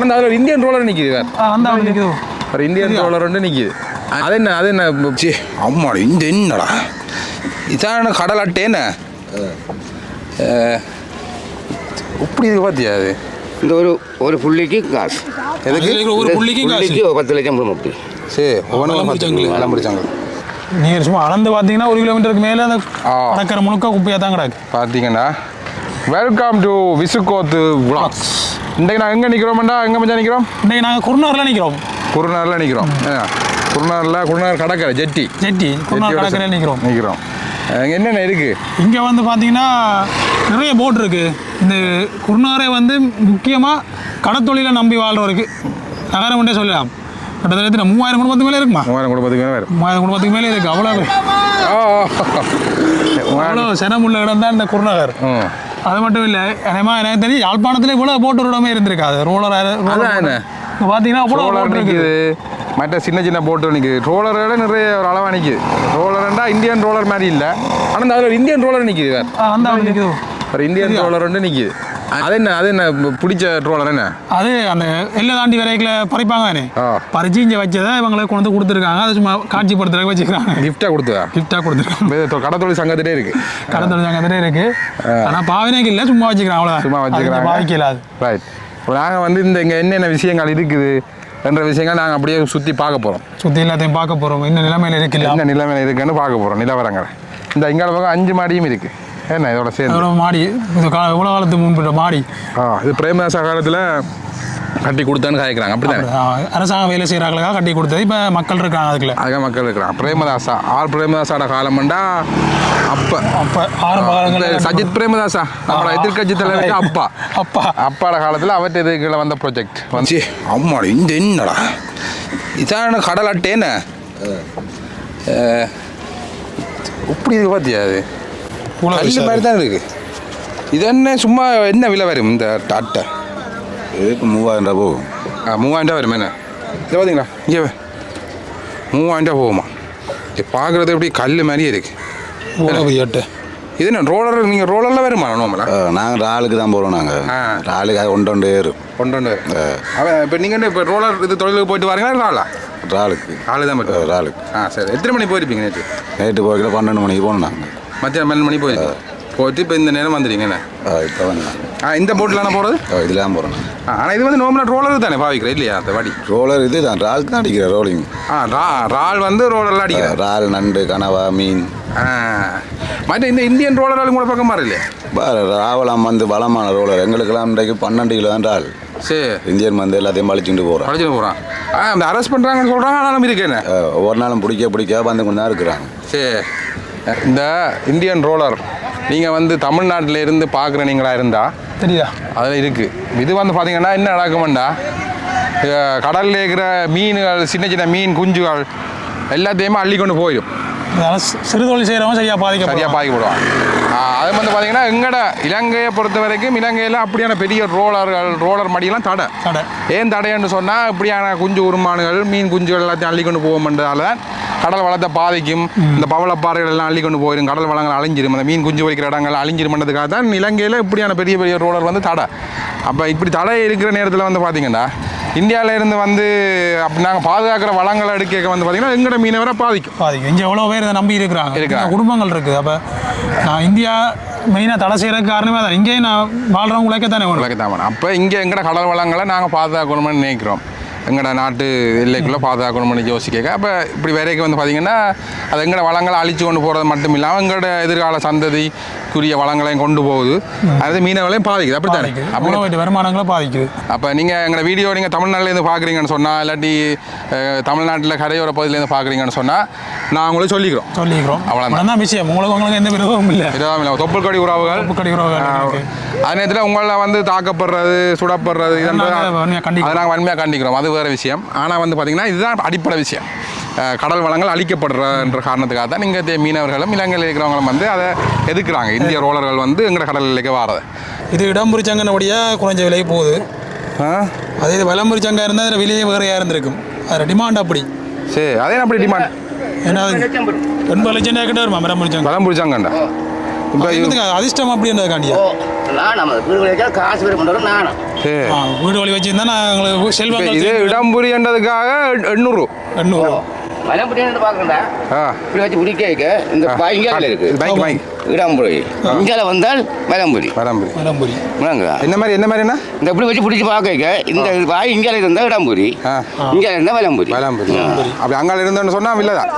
ஆனால் அதில் ஒரு இந்தியன் ரோலர் நிற்கிது வேறு அந்த நிற்குது ஒரு இந்தியன் ரோலர் ஒன்று நிற்கிது. அது என்ன அம்மா இந்த என்னடா இதான கடல் அட்டை என்ன இப்படி இது பார்த்தியா அது இந்த ஒரு புள்ளிக்கு காசு எதுக்கு ஒரு புள்ளிக்கு 10 லட்சம் முப்பது. சரி ஒவ்வொன்றும் பிடிச்சாங்க. நீங்கள் சும்மா அளந்து பார்த்தீங்கன்னா 1 கிலோமீட்டருக்கு மேலே அந்த கடற்கரை முழுக்க குப்பையாக தான் கிடக்கு. பார்த்தீங்கன்னா வெல்கம் டு விசுகோத்து விளாக்ஸ். இன்றைக்கு நாங்கள் எங்கே நிற்கிறோம்டா? எங்கே மச்சா நிற்கிறோம்? இன்றைக்கு நாங்கள் குருநாரில் நிற்கிறோம். குருநார் கடற்கரை ஜெட்டி குருநார் கடற்கரையில் நிற்கிறோம். என்னென்ன இருக்குது இங்கே வந்து பார்த்தீங்கன்னா நிறைய போட் இருக்குது. இந்த குருநாரை வந்து முக்கியமாக கடத்தொழிலை நம்பி வாழ்றவருக்கு நகரம் கொண்டே சொல்லலாம். கிட்டத்தட்ட 3000 குடும்பத்துக்கு மேலே இருக்குமா? 3000 குடும்பத்துக்கு மேலே 3000 குடும்பத்துக்கு மேலே இருக்குது. அவ்வளோ சிரமமுள்ள இடம் தான் இந்த குருநகர். அது மட்டும் இல்லை, எனக்கு தெரிஞ்சு யாழ்ப்பாணத்தில் இவ்வளோ போட்டு ஒரு இடமே இருந்திருக்காது. ரோலர் பார்த்தீங்கன்னா அவ்வளோ நிற்குது. மற்ற சின்ன போட்டு நிற்குது. ரோலரோட நிறைய ஒரு அளவாக நிற்குது. ரோலர்ண்டா இந்தியன் ரோலர் மாதிரி இல்லை, ஆனால் அதில் ஒரு இந்தியன் ரோலர் நிற்குது வேறு. அந்த நிற்குது ஒரு இந்தியன் ரோலர் ஒன்று நிற்கிது. அது என்ன பிடிச்ச ட்ரோலர் என்ன? அது அந்த எல்லை தாண்டி வரைகளை பறிப்பாங்க தானே, பறிச்சு இங்கே வச்சதை இவங்களை கொண்டு வந்து கொடுத்துருக்காங்க. அது சும்மா காட்சிப்படுத்துறதுக்கு வச்சுக்கிறாங்க. கிஃப்டாக கொடுத்துருக்காங்க. கடத்தொழில் சங்கத்திலே இருக்கு. ஆனால் பாவனைக்கு இல்லை, சும்மா வச்சுக்கிறாங்க. அவ்வளோதான், சும்மா வச்சுக்கிறாங்க. பாவிக்கல அது. ரைட். இப்போ நாங்கள் வந்து இங்கே என்னென்ன விஷயங்கள் இருக்குது என்ற விஷயங்கள் நாங்கள் அப்படியே சுற்றி பார்க்க போகிறோம். எல்லாத்தையும் பார்க்க போகிறோம். என்ன நிலைமையில் இருக்குன்னு பார்க்க போகிறோம். நிலவரங்களை இந்த இங்கால பக்கம் 5 மாடியும் இருக்குது. என்ன இதோட சேர்ந்து மாடி, இது எவ்வளோ காலத்துக்கு முன்பு மாடி. இது பிரேமதாசா காலத்தில் கட்டி கொடுத்தான்னு காய்க்கிறாங்க. அப்படித்தானே அரசாங்கம் வேலை செய்கிறாங்களுக்காக கட்டி கொடுத்தது. இப்போ மக்கள் இருக்காங்க, அதுக்காக மக்கள் இருக்கிறாங்க. பிரேமதாசாவோட காலம்ண்டா அப்போ ஆரம்ப காலங்களில் சஜித் பிரேமதாசா நம்மளோட எதிர்கட்சி தலைவருக்கு அப்பாட காலத்தில் அவற்றை இதுக்குள்ள வந்த ப்ராஜெக்ட் வந்து அம்மா இந்த என்னடா இதான கடல் அட்டை என்ன இப்படி இது பார்த்தியா? அது கல் மாதிரி தான் இருக்குது. இது என்ன சும்மா என்ன விலை வரும் இந்த அட்டை? 3000 ரூபா போகும். 3000 வரும். என்ன இதை பார்த்தீங்களா? இங்கே 3000 போகுமா? இது பார்க்குறது எப்படி கல் மாதிரியே இருக்குது அட்டை. இது என்ன ரோலர்? நீங்கள் ரோலரில் வருமா? நாங்கள் ராளுக்கு தான் போகிறோம். நாங்கள் ராளுக்கு அது ஒன்று ஏறும். அவன் இப்போ நீங்கள் இப்போ ரோலர் இது தொழிலுக்கு போயிட்டு வரீங்களா? ராளுக்கு தான் மட்டும் ராளுக்கு. சரி. எத்தனை மணி போயிருப்பீங்க? நேற்று போய்க்கிட்ட 12 மணிக்கு போனோம். நாங்கள் மத்தியானம் 12 மணி போயிட்டு இப்போ இந்த நேரம் வந்துடுங்க. என்ன இப்போ வந்து இந்த போட்டில் போகிறது? இதெல்லாம் போகிறோம். ஆனால் இது வந்து நார்மலாக ரோலர் தானே பாவிக்கிறேன் இல்லையா? அந்த வாடி ரோலர் இது தான், ராளுக்கு தான் அடிக்கிறேன். ரோலிங் ரால் வந்து ரோலர்லாம் அடிக்கிறேன். ரால், நண்டு, கனவா, மீன். மற்ற இந்த இந்தியன் ரோலராலும் கூட பக்கம் மாறு இல்லையா? ராவலாம் வந்து பலமான ரோலர். எங்களுக்கெல்லாம் இன்றைக்கு 12 கிலோ தான் ரால். சரி. இந்தியன் வந்து எல்லாத்தையும் பழிச்சுட்டு போகிறான். அந்த அரெஸ்ட் பண்ணுறாங்கன்னு சொல்கிறாங்க. ஆனாலும் இருக்கேன் ஒவ்வொரு நாளும் பிடிக்க வந்து கொண்டு தான் இருக்கிறாங்க. சரி. இந்த இந்தியன் ரோலர் நீங்கள் வந்து தமிழ்நாட்டில் இருந்து பார்க்குற நீங்களா இருந்தால் தெரியுதா? அதில் இருக்குது. இது வந்து பார்த்தீங்கன்னா என்ன நடக்குமெண்டா, கடலில் இருக்கிற மீன்கள், சின்ன மீன் குஞ்சுகள் எல்லாத்தையுமே அள்ளி கொண்டு போயிடும். சிறு தொழில் செய்கிறவங்க சரியாக பாதிக்கப்படுவாங்க. அது வந்து பார்த்தீங்கன்னா எங்கட இலங்கையை பொறுத்த வரைக்கும் இலங்கையில் அப்படியான பெரிய ரோலர் மடியெல்லாம் தடை. ஏன் தடைன்னு சொன்னால் இப்படியான குஞ்சு உருமானுகள், மீன் குஞ்சுகள் எல்லாத்தையும் அள்ளி கொண்டு போகும்ன்றதால தான் கடல் வளத்தை பாதிக்கும். இந்த பவளப்பாறைகள் எல்லாம் அள்ளி கொண்டு போயிடும். கடல் வளங்கள் அழிஞ்சிரும். அந்த மீன் குஞ்சு வைக்கிற இடங்கள் அழிஞ்சிருமன்றதுக்காக தான் இலங்கையில் இப்படியான பெரிய ரோலர் வந்து தடை. அப்போ இப்படி தடை இருக்கிற நேரத்தில் வந்து பார்த்தீங்கன்னா இந்தியாவில இருந்து வந்து அப்படி நாங்கள் பாதுகாக்கிற வளங்களை எடுக்க வந்து பார்த்தீங்கன்னா எங்கட மீனவரை பாதிக்கும். இங்கே எவ்வளோ பேர் இதை நம்பி இருக்கிறாங்க, குடும்பங்கள் இருக்குது. அப்போ நான் இந்தியா மெயினாக தடை செய்கிறதுக்கு காரணமே தான். இங்கேயும் நான் வாழ்கிறவங்க உழைக்கத்தானே. அப்போ இங்கே எங்கட கடல் வளங்களை நாங்கள் பாதுகாக்கணும்னு நினைக்கிறோம். எங்கட நாட்டு எல்லைக்குள்ளே பாதுகாக்கணும்னு யோசிக்க. அப்போ இப்படி வரைக்கும் வந்து பார்த்திங்கன்னா அது எங்கட வளங்களை அழிச்சு கொண்டு போகிறது மட்டும் இல்லாமல் எங்களோட எதிர்கால சந்ததிக்குரிய வளங்களையும் கொண்டு போகுது. அது மீனவர்களையும் பாதிக்குது. அப்படி தானே? அப்படி வருமானங்களும் பாதிக்குது. அப்போ நீங்கள் எங்களோட வீடியோ நீங்கள் தமிழ்நாட்டிலேருந்து பார்க்குறீங்கன்னு சொன்னால், இல்லாட்டி தமிழ்நாட்டில் கரையோர பகுதியிலேருந்து பார்க்குறீங்கன்னு சொன்னால் நான் உங்களுக்கு சொல்லிக்கிறோம். அவ்வளோதான் விஷயம். உங்களுக்கு எந்த விரோதமும் இல்லை. தொப்புள் கொடி உறவுகள். அதே நேரத்தில் உங்களை வந்து தாக்கப்படுறது, சுடப்படுறது, நாங்கள் வன்மையாக கண்டிக்கிறோம். அது வேறு விஷயம். ஆனால் வந்து பார்த்திங்கன்னா இதுதான் அடிப்படை விஷயம். கடல் வளங்கள் அழிக்கப்படுறன்ற காரணத்துக்காக தான் நீங்கள் மீனவர்களும் இலங்கையில் இருக்கிறவங்களும் வந்து அதை எதுக்குறாங்க. இந்திய ரோலர்கள் வந்து எங்களோட கடல் எல்லைக்கு வாரது. இது இடம்புரிச்சங்கனபடியாக குறைஞ்ச விலை போகுது. அதே இது வலம்புரிச்சங்க இருந்தால் அதில் விலையே வேறையாக இருந்திருக்கும். அதில் டிமாண்ட் அப்படி. சரி. அதே அப்படி டிமாண்ட் ஏன்னா 80 லட்சம் கிட்ட வருமா? வலம்புரிச்சங்கண்டா இப்போ அதிர்ஷ்டம் அப்படின்றதுக்காண்டியா நம்ம வீடு வச்சா காசு பேர் பண்ணுறோம் நானும் வீடு வழி வச்சிருந்தா நான் உங்களுக்கு செல்வங்கள் இது இடம்புரியன்றதுக்காக 800 வலம்புரின்னு பார்க்கண்டா இப்படி வச்சு பிடிக்க இந்த பாய் இங்கே இருக்கு இடம்புரி இங்கே வந்தால் வலம்புரி என்ன மாதிரி என்ன இந்த இப்படி வச்சு பிடிச்சி பார்க்க இந்த பாய் இங்கே இருந்தால் இடம்புரி இங்கே இருந்தால் வலம்புரி அப்படி அங்கே இருந்தோன்னு சொன்னால் இல்லைதான்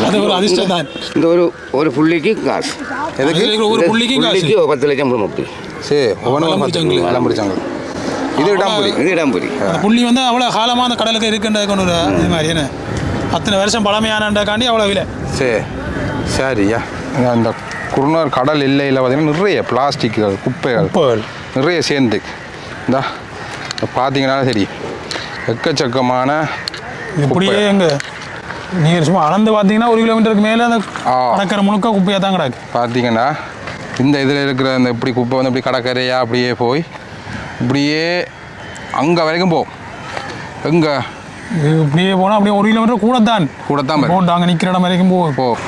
அது ஒரு அதிர்ஷ்டம் தான் இந்த ஒரு புள்ளிக்கு காசு எதுக்கு ஒரு புள்ளிக்கு 10 லட்சம் முப்பது சரி வலம்புரிச்சாங்க இது இடம்புரி புள்ளி வந்து அவ்வளோ காலமாக அந்த கடலுக்கு இருக்குன்றதுக்கு ஒன்று இது மாதிரி என்ன அத்தனை வருஷம் பழமையானக்காண்டி அவ்வளோ விலை சரியா அந்த குருணார் கடல் எல்லையில் பார்த்தீங்கன்னா நிறைய பிளாஸ்டிக்குகள் குப்பைகள் நிறைய சேர்ந்து இந்தா பார்த்தீங்கன்னா சரி எக்கச்சக்கமான இப்படியே எங்கே நீங்கள் சும்மா அளந்து பார்த்தீங்கன்னா 1 கிலோமீட்டருக்கு மேலே அந்த கடற்கரை முழுக்க குப்பையாக தான் கிடக்கு பார்த்தீங்கன்னா இந்த இதில் இருக்கிற அந்த இப்படி குப்பை வந்து இப்படி கடற்கரையாக அப்படியே போய் இப்படியே அங்கே வரைக்கும் போகும் எங்கே இப்படியே போனால் அப்படியே 1 கிலோமீட்டர் கூட தான் போட்டு அங்கே நிற்கிற இடம் வரைக்கும் போகும்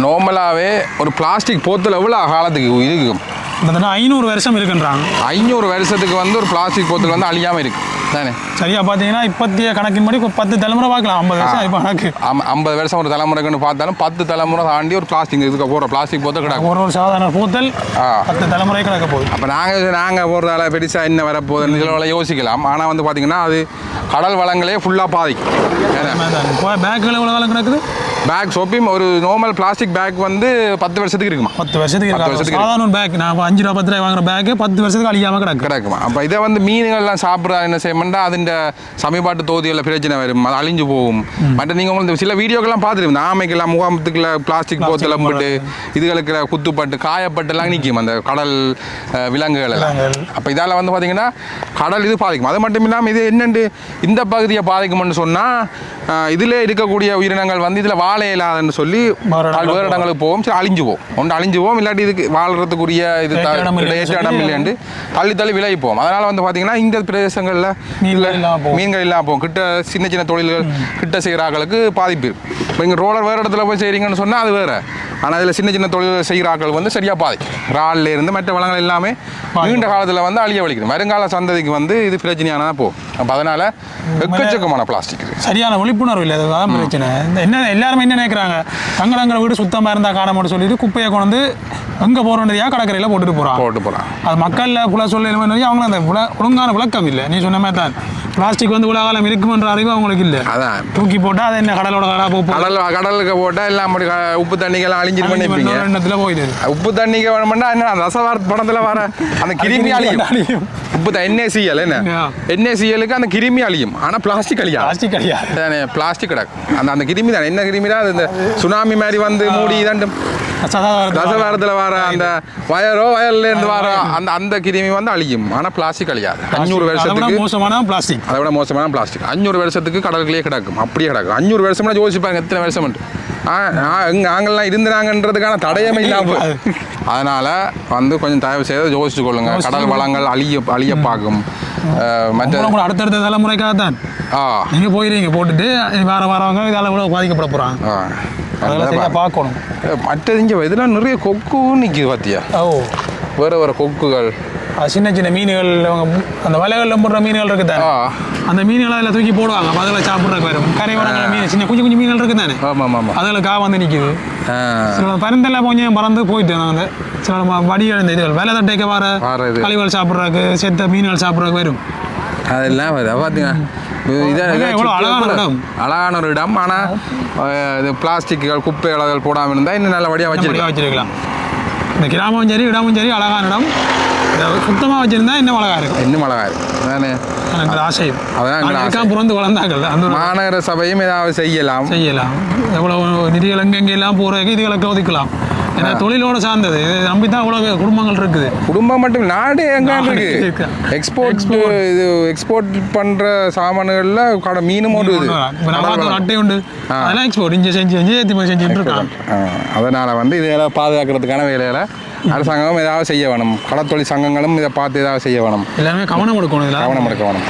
நார்மலாகவே ஒரு பிளாஸ்டிக் போத்தல் எவ்வளோ காலத்துக்கு இருக்கும் 500 வருஷம் இருக்குன்றாங்க 500 வருஷத்துக்கு வந்து ஒரு பிளாஸ்டிக் போத்தல் வந்து அழியாமல் இருக்கு தானே சரியா பார்த்தீங்கன்னா இப்போத்திய கணக்கின்படி 10 தலைமுறை பார்க்கலாம் 50 வருஷம் இப்போ கணக்கு 50 வருஷம் ஒரு தலைமுறைக்குன்னு பார்த்தாலும் 10 தலைமுறை தாண்டி ஒரு பிளாஸ்டிக் இதுக்கு போகிற பிளாஸ்டிக் போத்தல் கிடக்கும் ஒரு சாதாரண போத்தல் 10 தலைமுறை கிடக்க போகுது அப்போ நாங்கள் போகிறதால பெருசாக என்ன வரப்போகுதுன்னு சில யோசிக்கலாம் ஆனால் வந்து பார்த்தீங்கன்னா அது கடல் வளங்களே ஃபுல்லாக பாதிக்கும் பேக்கில் எவ்வளோ காலம் கிடக்குது பேக் சோப்பியும் ஒரு நார்மல் பிளாஸ்டிக் பேக் வந்து 10 வருஷத்துக்கு இருக்குமா 10 வருஷத்துக்கு சாதாரண பேக் நான் 5 ரூபா 10 ரூபாய் வாங்குற பேக்கு 10 வருஷத்துக்கு அழியாமல் கிடக்குமா அப்போ இதை வந்து மீன்கள்லாம் சாப்பிட்றா என்ன செய்யணும்னா அதிൻ്റെ சமீபாட்டு தொகுதிகளில் பிரச்சனை வரும் அது அழிஞ்சு போகும் மற்ற நீங்கள் உங்களுக்கு சில வீடியோக்கெல்லாம் பார்த்துருப்பீங்க ஆமைக்கெல்லாம் முகாமத்துக்குள்ள பிளாஸ்டிக் போத்தெல்லாம் போட்டு இதுகளுக்கு குத்துப்பட்டு காயப்பட்டுலாம் நிற்கும் அந்த கடல் விலங்குகள் எல்லாம் அப்போ இதால் வந்து பார்த்தீங்கன்னா கடல் இது பாதிக்கும் அது மட்டும் இல்லாமல் இது என்னென்று இந்த பகுதியை பாதிக்கும்னு சொன்னால் இதில் இருக்கக்கூடிய உயிரினங்கள் வந்து இதில் வாழை இல்லாதன்னு சொல்லி வேறு இடங்களுக்கு போவோம் சரி அழிஞ்சு போவோம் இல்லாட்டி இதுக்கு வாழ்கிறதுக்குரிய இது ஏற்ற இடம் இல்லையாண்டு தள்ளி விலகி போவோம் அதனால் வந்து பார்த்தீங்கன்னா இந்த பிரதேசங்களில் மீன்கள் இல்லாமல் போகும் கிட்ட சின்ன தொழில்கள் கிட்ட செய்கிறாக்களுக்கு பாதிப்பு இப்போ இங்கே ரோலர் வேறு இடத்துல போய் செய்கிறீங்கன்னு சொன்னால் அது வேறு ஆனால் அதில் சின்ன தொழில் செய்கிறாக்கள் வந்து சரியாக பாதிக்கும் இறால்ல இருந்து மற்ற வளங்கள் எல்லாமே நீண்ட காலத்தில் வந்து அழிய வலிக்கணும் வருங்கால சந்ததிக்கு வந்து இது பிரச்சனையானதான் போகும் அப்போ அதனால் எக்கச்சக்கமான பிளாஸ்டிக் சரியான விழிப்புணர்வு இல்லை அதுதான் பிரச்சனை என்ன எல்லாருமே என்ன நினைக்கிறாங்க தங்களங்கிற வீடு சுத்தமாக இருந்தால் காணமாட்டு சொல்லிட்டு குப்பையை கொண்டு வந்து எங்கே போகிறோன்றதையாக கடற்கரையில் போட்டு போகிறான் அது மக்களில் புல சொல்ல அவங்களும் அந்த ஒழுங்கான விளக்கம் இல்லை நீ சொன்ன மாதிரி தான் பிளாஸ்டிக் வந்து உலகாலம் இருக்குமென்ற அறிவு அவங்களுக்கு இல்லை அதான் தூக்கி போட்டால் அது என்ன கடலோட கடலுக்கு போட்டால் எல்லாம் உப்பு தண்ணிக்கெல்லாம் அழிஞ்சிட்டு பண்ணிப்பீங்க எண்ணத்தில் போயிடுது உப்பு தண்ணிக்கு வேணும்னா என்ன ரசவார்த்த படத்தில் வர அந்த கிருமி அழியும் உப்பு NaCl NaClக்கு அந்த கிருமி அழியும் ஆனால் பிளாஸ்டிக் அழியாது பிளாஸ்டிக் கிடக்கும் அந்த கிருமி தான் என்ன கிருமி தான் இந்த சுனாமி மாதிரி வந்து மூடி இதாண்டும் ரசவாரத்தில் வர அந்த வயல்லேருந்து வர அந்த கிருமி வந்து அழியும் ஆனால் பிளாஸ்டிக் அழியாது 500 வருஷத்துக்கு மோசமான பிளாஸ்டிக் அதை விட மோசமான பிளாஸ்டிக் 500 வருஷத்துக்கு கடலுக்குள்ளேயே கிடக்கும் அப்படியே கிடக்கும் 500 வருஷம்னா யோசிப்பாங்க எத்தனை வருஷம் நாங்கள்லாம் இருந்தாங்கன்றதுக்கான தடயமே இல்லாமல் அதனால் வந்து கொஞ்சம் தயவு செய்து யோசிச்சு கொள்ளுங்க கடல் வளங்கள் அழிய பார்க்கும் மற்ற அடுத்தடுத்த தலைமுறைக்காக தான் நீங்கள் போயிருங்க போட்டுட்டு வரவங்க இதால் கூட பாதிக்கப்பட போகிறாங்க அதெல்லாம் பார்க்கணும் மற்றது இங்கே இதெல்லாம் நிறைய கொக்கு நிற்கிது பார்த்தியா வேறு கொக்குகள் சின்ன மீன்கள் அந்த வலைகளில் போடுற மீன்கள் இருக்குது அந்த மீன்களை அதில் தூக்கி போடுவாங்க அதில் சாப்பிட்றதுக்கு வரும் கரைவரங்கள் மீன் சின்ன குஞ்சு மீன்கள் இருக்குது தானே அதில் வந்து நிற்கிது சில பருந்தெல்லாம் கொஞ்சம் பறந்து போயிட்டு நாங்கள் சில வடிகள் இந்த இதுகள் வேலை தட்டைக்க வர கழிவுகள் சாப்பிட்றதுக்கு செத்த மீன்கள் சாப்பிட்றதுக்கு வரும் அதெல்லாம் பார்த்தீங்க அழகான ஒரு இடம் ஆனால் இது பிளாஸ்டிக்குகள் குப்பைகள் போடாமல் இருந்தால் இன்னும் நல்ல வழியாக வச்சிருக்கலாம் இந்த கிராமம் சரி இடமும் சரி அழகான இடம் சுத்தமாக வச்சிருந்தா இன்னும் அழகா இருக்கும் அதானே ஆசையும் அதான் பிறந்து வளர்ந்தார்கள் அந்த மாநகர சபையும் ஏதாவது செய்யலாம் எவ்வளவு நிதிகள் எங்கெங்கெல்லாம் போகிறதுக்கு இதுகளுக்கு ஒதுக்கலாம் ஏன்னா தொழிலோட சார்ந்தது நம்பி தான் இவ்வளோ குடும்பங்கள் இருக்குது குடும்பம் மட்டும் நாடு எங்கே இருக்கு எக்ஸ்போர்ட் பண்ணுற சாமான்களில் மீனும் ஒரு அட்டை உண்டு அதெல்லாம் எக்ஸ்போர்ட் இங்கே செஞ்சு ஏற்றி செஞ்சுட்டு இருக்காங்க அதனால் வந்து இதெல்லாம் பாதுகாக்கிறதுக்கான வேலையில் அரசாங்கம் ஏதாவது செய்ய வேணும், கடற்தொழில் சங்கங்களும் இதை பார்த்து ஏதாவது செய்ய வேணும். எல்லாமே கவனம் எடுக்கணும், கவனம் எடுக்க வேணும்.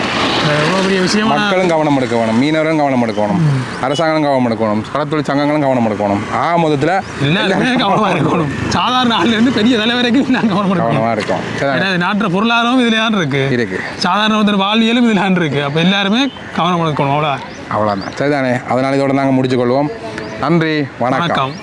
எவ்வளோ பெரிய விஷயம், மக்களும் கவனம் எடுக்க வேணும், மீனவரும் கவனம் எடுக்க வேணும், அரசாங்கம் கவனம் எடுக்கணும், கடற்தொழில் சங்கங்களும் கவனம் எடுக்கணும். மொத்தத்தில் எல்லாருமே கவனமாக இருக்கணும். சாதாரண ஆள்லேருந்து பெரிய தலைவரைக்கும் நாங்கள் கவனமாக இருக்கும். நாட்டு பொருளாதாரம் இதில் தான் இருக்கு, சாதாரண ஒருத்தர் வாழ்வியலும் இதில் தான் இருக்கு. அப்போ எல்லாருமே கவனம் எடுக்கணும். அவ்வளோதான். சரிதானே. அதனால் இதோட நாங்கள் முடிச்சுக்கொள்வோம். நன்றி, வணக்கம்.